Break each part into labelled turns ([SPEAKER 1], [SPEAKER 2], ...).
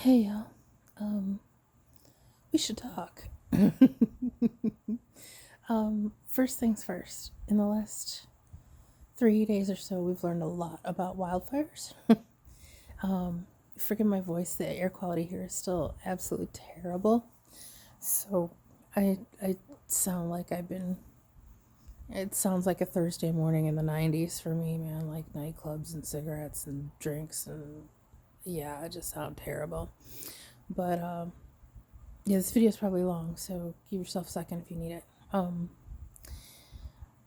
[SPEAKER 1] Hey y'all, um, we should talk. First things first. In the last 3 days or so, we've learned a lot about wildfires. Forgive my voice; the air quality here is still absolutely terrible. So, I sound like I've been. It sounds like a Thursday morning in the '90s for me, man. Like nightclubs and cigarettes and drinks and yeah, I just sound terrible. But yeah, this video is probably long, so give yourself a second if you need it.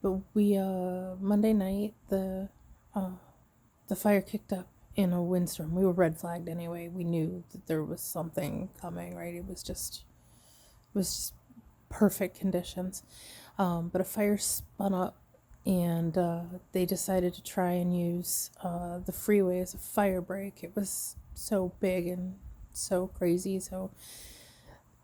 [SPEAKER 1] But we Monday night the fire kicked up in a windstorm. We were red flagged anyway. We knew that there was something coming, right? It was just perfect conditions. But a fire spun up, and they decided to try and use the freeway as a fire break. It was so big and so crazy, so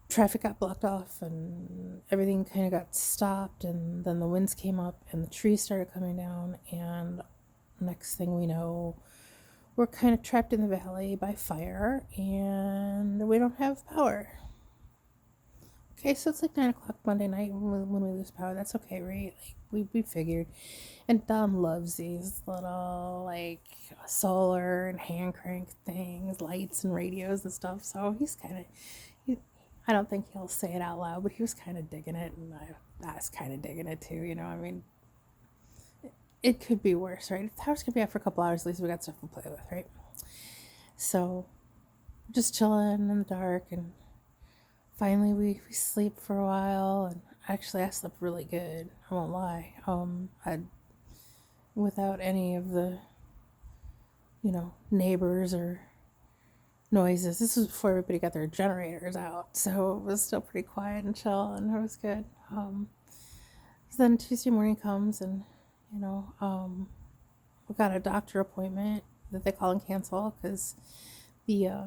[SPEAKER 1] traffic got blocked off and everything kind of got stopped, and then the winds came up and the trees started coming down, and next thing we know, we're kind of trapped in the valley by fire and we don't have power. Okay, so it's like 9 o'clock Monday night when we lose power. That's okay, right? Like we figured. And Don loves these little like solar and hand crank things, lights and radios and stuff. So he's kind of I don't think he'll say it out loud, but he was kind of digging it, and I was kind of digging it too. I mean, it could be worse, right? If the house could be out for a couple hours, at least we got stuff to play with, right? So, just chilling in the dark, and finally we sleep for a while, and actually I slept really good. I won't lie. I without any of the, neighbors or noises. This was before everybody got their generators out, so it was still pretty quiet and chill, and it was good. Then Tuesday morning comes, and you know, we got a doctor appointment that they call and cancel because the uh,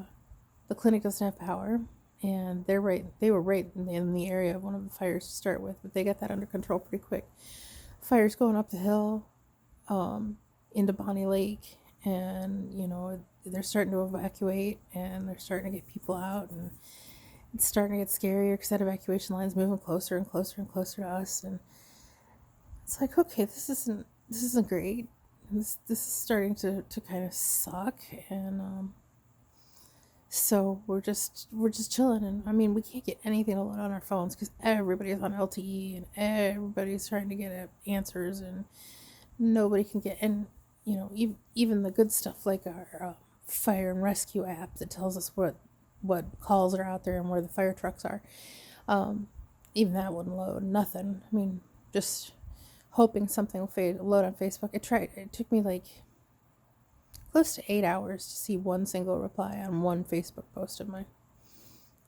[SPEAKER 1] the clinic doesn't have power, and they were right in the area of one of the fires to start with, but they got that under control pretty quick. Fire's going up the hill, into Bonnie Lake, and they're starting to evacuate, and they're starting to get people out, and it's starting to get scarier because that evacuation line's moving closer and closer and closer to us, and it's like, okay, this isn't great. This is starting to kind of suck, and so we're just chilling, and I mean we can't get anything to load on our phones because everybody's on LTE and everybody's trying to get answers, and nobody can get, and even the good stuff like our fire and rescue app that tells us what calls are out there and where the fire trucks are, even that wouldn't load. Nothing. I mean, just hoping something will load on Facebook. It took me like close to 8 hours to see one single reply on one Facebook post of mine.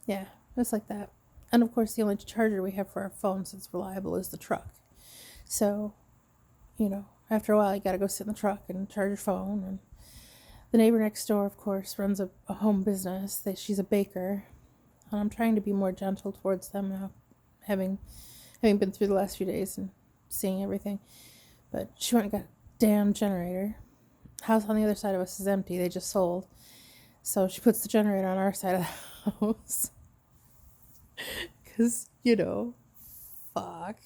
[SPEAKER 1] Yeah, just like that. And of course, the only charger we have for our phones that's reliable is the truck. So, after a while, you gotta go sit in the truck and charge your phone. And the neighbor next door, of course, runs a home business. She's a baker. And I'm trying to be more gentle towards them now, having been through the last few days and seeing everything. But she went and got a damn generator. House on the other side of us is empty. They just sold. So she puts the generator on our side of the house. Because, fuck.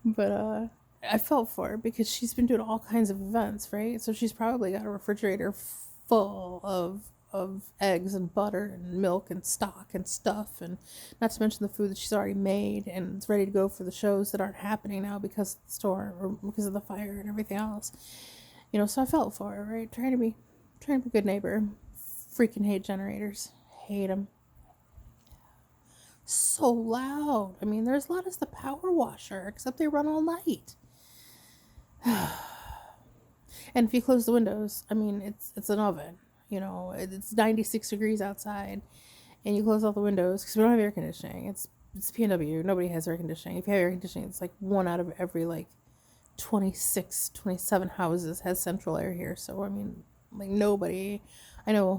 [SPEAKER 1] But I felt for her because she's been doing all kinds of events, right? So she's probably got a refrigerator full of eggs and butter and milk and stock and stuff, and not to mention the food that she's already made and it's ready to go for the shows that aren't happening now because of the storm or because of the fire and everything else. So I felt for her, right? Trying to be a good neighbor. Freaking hate generators. Hate them. So loud. I mean, they're as loud as the power washer, except they run all night. And if you close the windows, I mean, it's an oven. It's 96 degrees outside, and you close all the windows because we don't have air conditioning. It's PNW. Nobody has air conditioning. If you have air conditioning, it's like one out of every 26, 27 houses has central air here. So I mean, nobody. I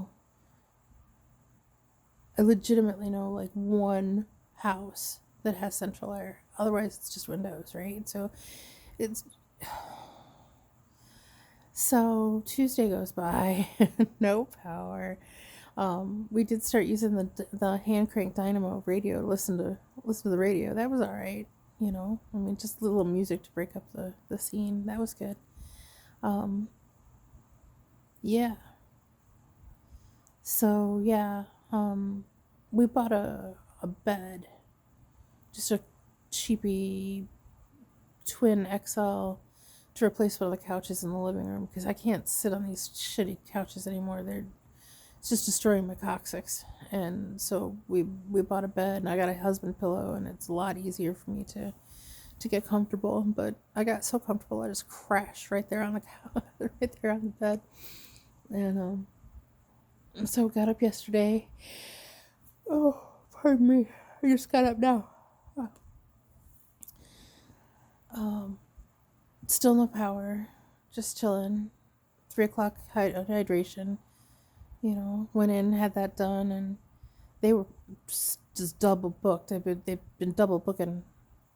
[SPEAKER 1] legitimately know one house that has central air. Otherwise, it's just windows, right? So it's so Tuesday goes by, no power. We did start using the hand crank dynamo radio to listen to the radio. That was all right, you know. I mean, just a little music to break up the scene. That was good. Um, yeah. So yeah, we bought a bed, just a cheapy twin XL to replace one of the couches in the living room because I can't sit on these shitty couches anymore. It's just destroying my coccyx. And so we bought a bed, and I got a husband pillow, and it's a lot easier for me to get comfortable. But I got so comfortable I just crashed right there on the couch, right there on the bed. And so got up yesterday. Oh, pardon me. I just got up now. Still no power. Just chilling. 3 o'clock hydration. You know, went in, had that done, and they were just double booked. They've been double booking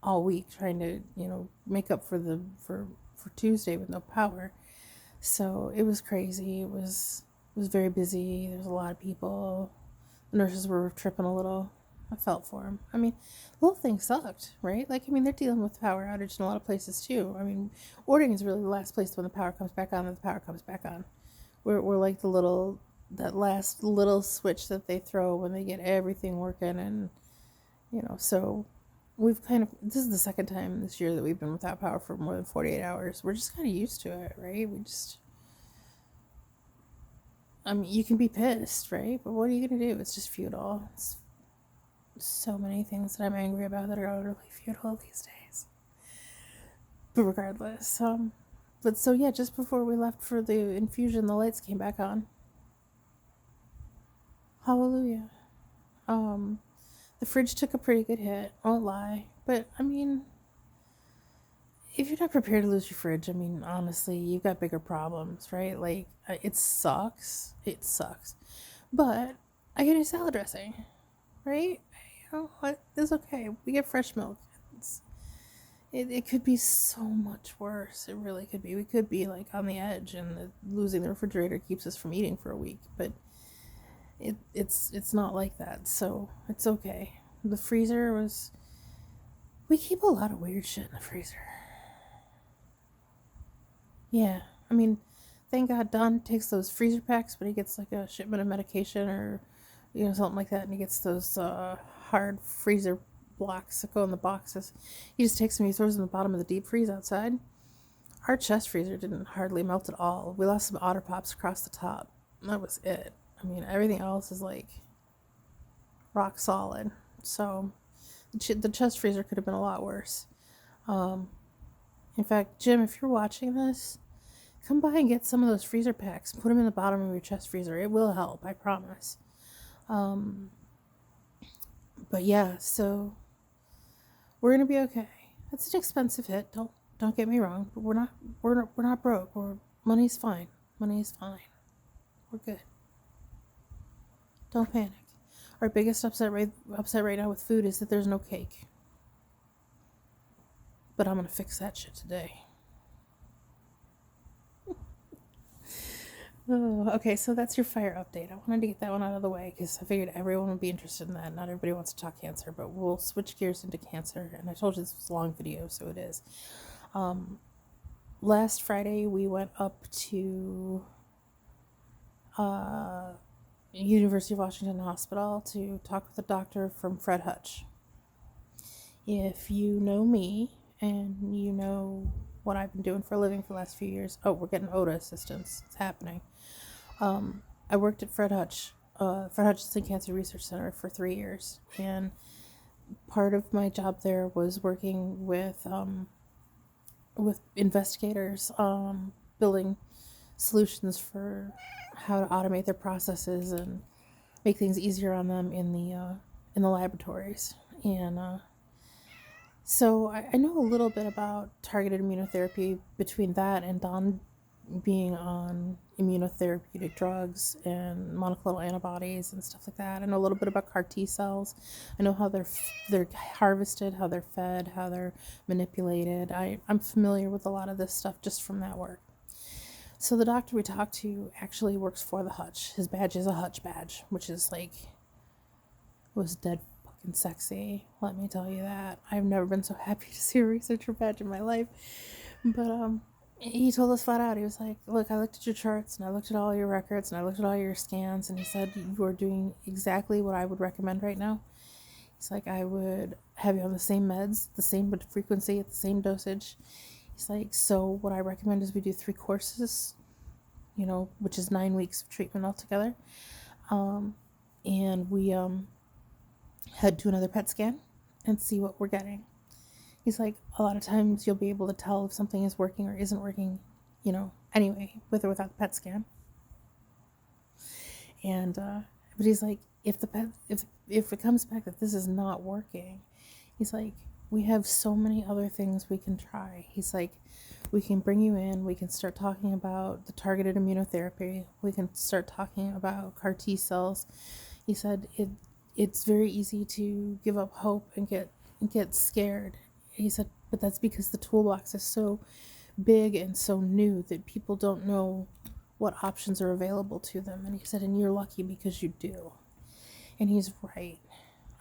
[SPEAKER 1] all week, trying to, you know, make up for Tuesday with no power. So it was crazy. It was very busy. There's a lot of people. The nurses were tripping a little. I felt for them. I mean, the whole thing sucked, right? Like, I mean, they're dealing with power outage in a lot of places too. I mean, ordering is really the last place when the power comes back on and the power comes back on. We're like that last little switch that they throw when they get everything working. And, you know, so this is the second time this year that we've been without power for more than 48 hours. We're just kind of used to it, right? I mean, you can be pissed, right? But what are you going to do? It's just futile. It's so many things that I'm angry about that are utterly futile these days. But regardless, but so yeah, just before we left for the infusion, the lights came back on. Hallelujah. The fridge took a pretty good hit, I won't lie. But, I mean, if you're not prepared to lose your fridge, I mean, honestly, you've got bigger problems, right? Like, it sucks. It sucks. But I get a salad dressing, right? You know what? It's okay. We get fresh milk. It could be so much worse. It really could be. We could be, like, on the edge, and losing the refrigerator keeps us from eating for a week. But it's not like that, so it's okay. The freezer was... We keep a lot of weird shit in the freezer. Yeah, I mean, thank God Don takes those freezer packs when he gets like a shipment of medication or, you know, something like that, and he gets those hard freezer blocks that go in the boxes. He just takes them, he throws them in the bottom of the deep freeze outside. Our chest freezer didn't hardly melt at all. We lost some Otter Pops across the top. That was it. I mean, everything else is like rock solid. So the chest freezer could have been a lot worse. In fact, Jim, if you're watching this, come by and get some of those freezer packs. Put them in the bottom of your chest freezer. It will help, I promise. But yeah, so we're gonna be okay. It's an expensive hit. Don't get me wrong, but we're not broke. Money's fine. Money's fine. We're good. Don't panic. Our biggest upset right now with food is that there's no cake. But I'm gonna fix that shit today. Oh, okay, so that's your fire update. I wanted to get that one out of the way because I figured everyone would be interested in that. Not everybody wants to talk cancer, but we'll switch gears into cancer. And I told you this was a long video, so it is. Last Friday, we went up to University of Washington Hospital to talk with a doctor from Fred Hutch. If you know me and you know what I've been doing for a living for the last few years, we're getting OTA assistance. It's happening. I worked at Fred Hutchinson Cancer Research Center for 3 years, and part of my job there was working with investigators, building solutions for how to automate their processes and make things easier on them in the laboratories. And so I know a little bit about targeted immunotherapy between that and Don being on immunotherapeutic drugs and monoclonal antibodies and stuff like that. I know a little bit about CAR T cells. I know how they're harvested, how they're fed, how they're manipulated. I'm familiar with a lot of this stuff just from that work. So the doctor we talked to actually works for the Hutch. His badge is a Hutch badge, which is like, was dead fucking sexy. Let me tell you that. I've never been so happy to see a researcher badge in my life. But he told us flat out, he was like, look, I looked at your charts and I looked at all your records and I looked at all your scans, and he said you are doing exactly what I would recommend right now. He's like, I would have you on the same meds, the same frequency, at the same dosage. He's like, so what I recommend is we do 3 courses, which is 9 weeks of treatment altogether. And we head to another PET scan and see what we're getting. He's like, a lot of times you'll be able to tell if something is working or isn't working, anyway, with or without the PET scan. And but he's like, if it comes back that this is not working, he's like, we have so many other things we can try. He's like, we can bring you in, we can start talking about the targeted immunotherapy, we can start talking about CAR T cells. He said it's very easy to give up hope and get scared. He said, but that's because the toolbox is so big and so new that people don't know what options are available to them. And he said, and you're lucky because you do. And he's right.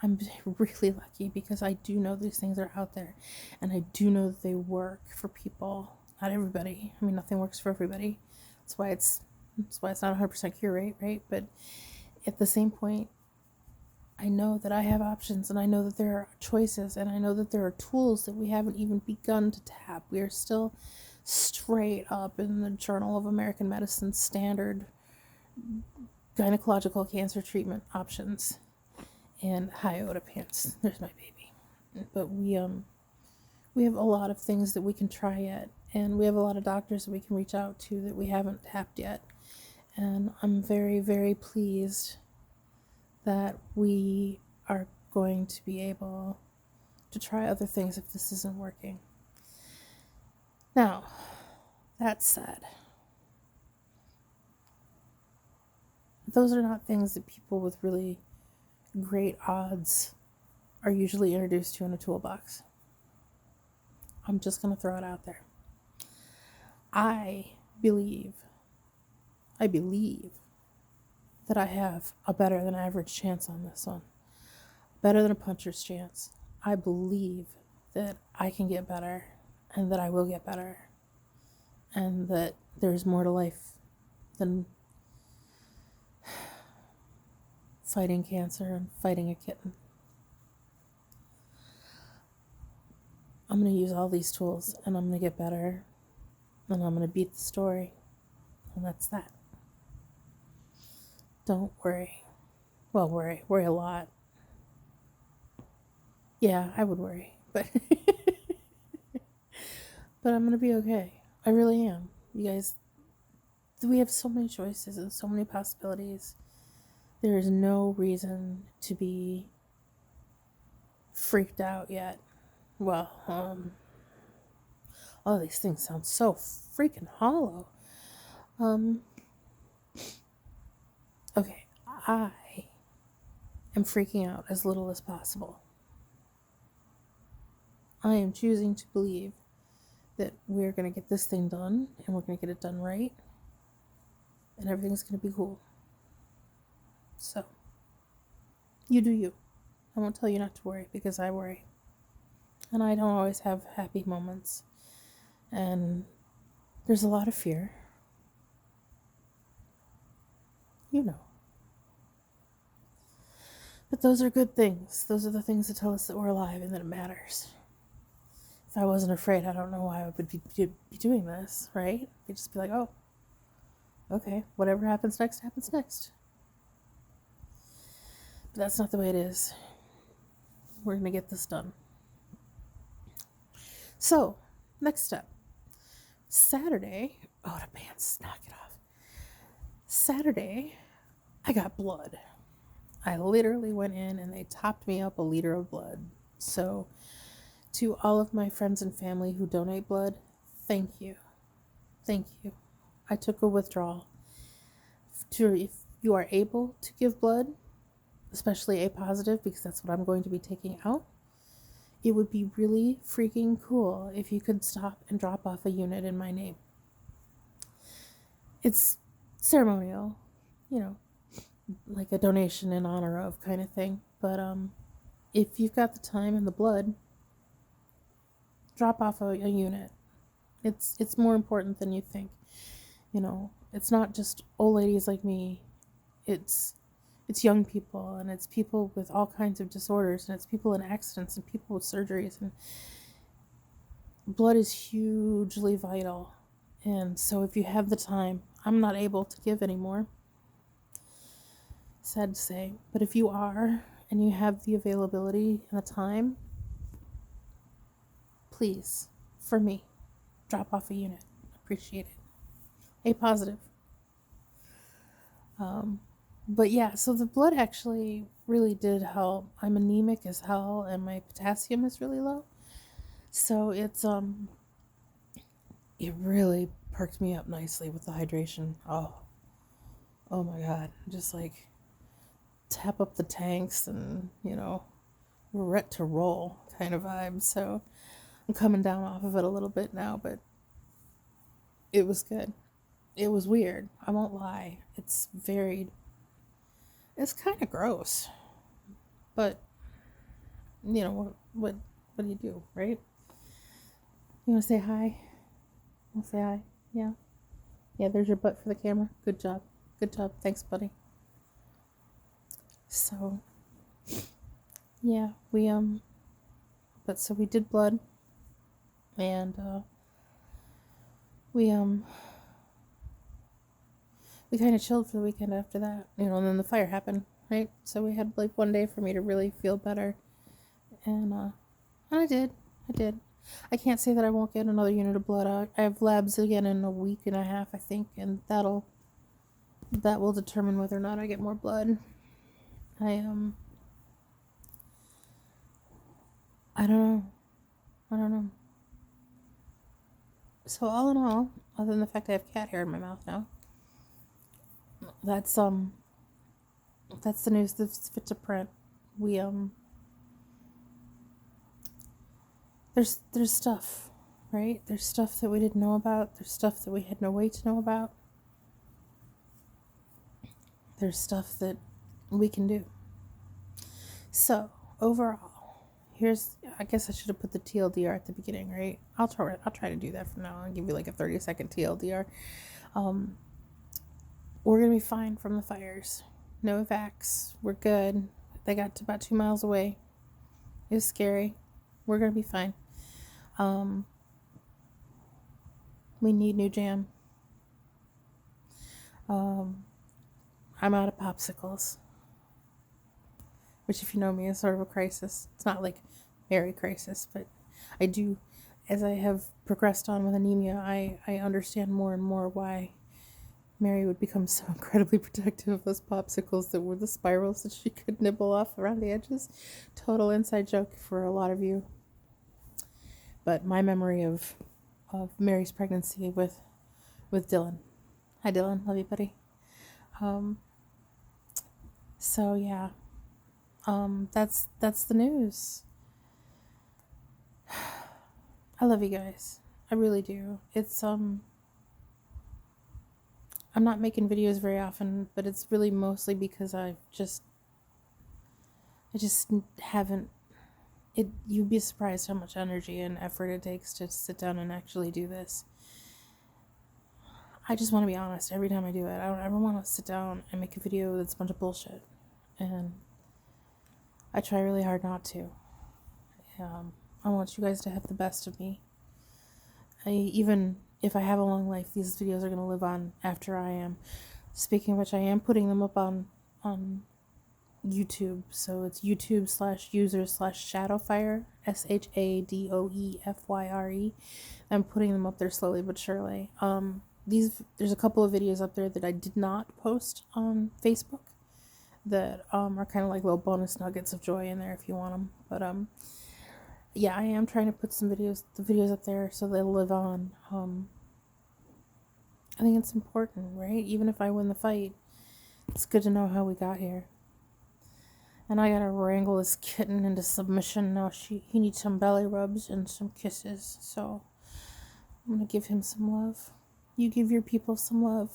[SPEAKER 1] I'm really lucky because I do know these things are out there, and I do know that they work for people. Not everybody. I mean, nothing works for everybody. That's why it's not 100% cure rate, right? But at the same point, I know that I have options, and I know that there are choices, and I know that there are tools that we haven't even begun to tap. We are still straight up in the Journal of American Medicine standard gynecological cancer treatment options and iota pants. There's my baby. But we have a lot of things that we can try yet, and we have a lot of doctors that we can reach out to that we haven't tapped yet. And I'm very, very pleased that we are going to be able to try other things if this isn't working. Now, that said, those are not things that people with really great odds are usually introduced to in a toolbox. I'm just going to throw it out there. I believe that I have a better than average chance on this one. Better than a puncher's chance. I believe that I can get better, and that I will get better, and that there's more to life than fighting cancer and fighting a kitten. I'm going to use all these tools, and I'm going to get better, and I'm going to beat the story, and that's that. Don't worry. Well, worry a lot. Yeah, I would worry, but but I'm going to be okay. I really am. You guys, we have so many choices and so many possibilities. There is no reason to be freaked out yet. Well, all these things sound so freaking hollow. Okay, I am freaking out as little as possible. I am choosing to believe that we're going to get this thing done, and we're going to get it done right, and everything's going to be cool. So, you do you. I won't tell you not to worry, because I worry. And I don't always have happy moments. And there's a lot of fear. You know. But those are good things. Those are the things that tell us that we're alive and that it matters. If I wasn't afraid, I don't know why I would be doing this, right? I'd just be like, oh, okay, whatever happens next, happens next. But that's not the way it is. We're going to get this done. So, next step. Saturday, oh, the pants, knock it off. Saturday, I got blood. I literally went in and they topped me up a liter of blood. So, to all of my friends and family who donate blood, thank you. Thank you. I took a withdrawal. If you are able to give blood, especially A positive, because that's what I'm going to be taking out, it would be really freaking cool if you could stop and drop off a unit in my name. it's ceremonial, you know, like a donation in honor of kind of thing. But if you've got the time and the blood, drop off a unit. It's more important than you think. You know, it's not just old ladies like me. It's young people, and it's people with all kinds of disorders, and it's people in accidents and people with surgeries, and blood is hugely vital. And so if you have the time, I'm not able to give anymore, sad to say, but if you are and you have the availability and the time, please, for me, drop off a unit. Appreciate it. A positive. But yeah, so the blood actually really did help. I'm anemic as hell, and my potassium is really low. So it really perked me up nicely with the hydration. Oh my God. Just like tap up the tanks and, we're ready to roll kind of vibe. So I'm coming down off of it a little bit now, but it was good. It was weird. I won't lie. It's kind of gross, but what do you do, right? You want to say hi? Want to say hi? Yeah. Yeah, there's your butt for the camera. Good job. Good job. Thanks, buddy. So, yeah, so we did blood, and, we kind of chilled for the weekend after that, and then the fire happened, right? So we had like one day for me to really feel better, and I did. I can't say that I won't get another unit of blood. I have labs again in a week and a half, I think, and that will determine whether or not I get more blood. I don't know. So all in all, other than the fact I have cat hair in my mouth now, that's the news that's fit to print. We there's stuff, right? There's stuff that we didn't know about. There's stuff that we had no way to know about. There's stuff that we can do. So overall, I guess I should have put the TLDR at the beginning, right? I'll try to do that from now on. I'll give you like a 30-second TLDR. We're gonna be fine from the fires. No evacs. We're good. They got to about 2 miles away. It was scary. We're gonna be fine. We need new jam. I'm out of popsicles, which, if you know me, is sort of a crisis. It's not like Mary crisis, but I do, as I have progressed on with anemia, I understand more and more why Mary would become so incredibly protective of those popsicles that were the spirals that she could nibble off around the edges. Total inside joke for a lot of you. But my memory of Mary's pregnancy with Dylan. Hi, Dylan. Love you, buddy. So yeah, that's the news. I love you guys. I really do. It's I'm not making videos very often, but it's really mostly because I just haven't. You'd be surprised how much energy and effort it takes to sit down and actually do this. I just want to be honest every time I do it. I don't ever want to sit down and make a video that's a bunch of bullshit. And I try really hard not to. I want you guys to have the best of me. Even if I have a long life, these videos are going to live on after I am. Speaking of which, I am putting them up on YouTube. So it's YouTube/user/Shadowfire, SHADOEFYRE. I'm putting them up there slowly but surely. There's a couple of videos up there that I did not post on Facebook that are kind of like little bonus nuggets of joy in there if you want them. But yeah, I am trying to put the videos up there so they'll live on. I think it's important, right? Even if I win the fight, it's good to know how we got here. And I gotta wrangle this kitten into submission now. He needs some belly rubs and some kisses. So I'm gonna give him some love. You give your people some love.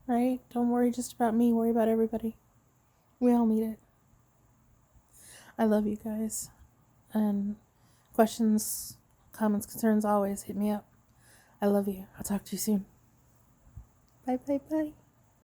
[SPEAKER 1] right? Don't worry just about me, worry about everybody. We all need it. I love you guys. And questions, comments, concerns, always hit me up. I love you. I'll talk to you soon. Bye, bye, bye.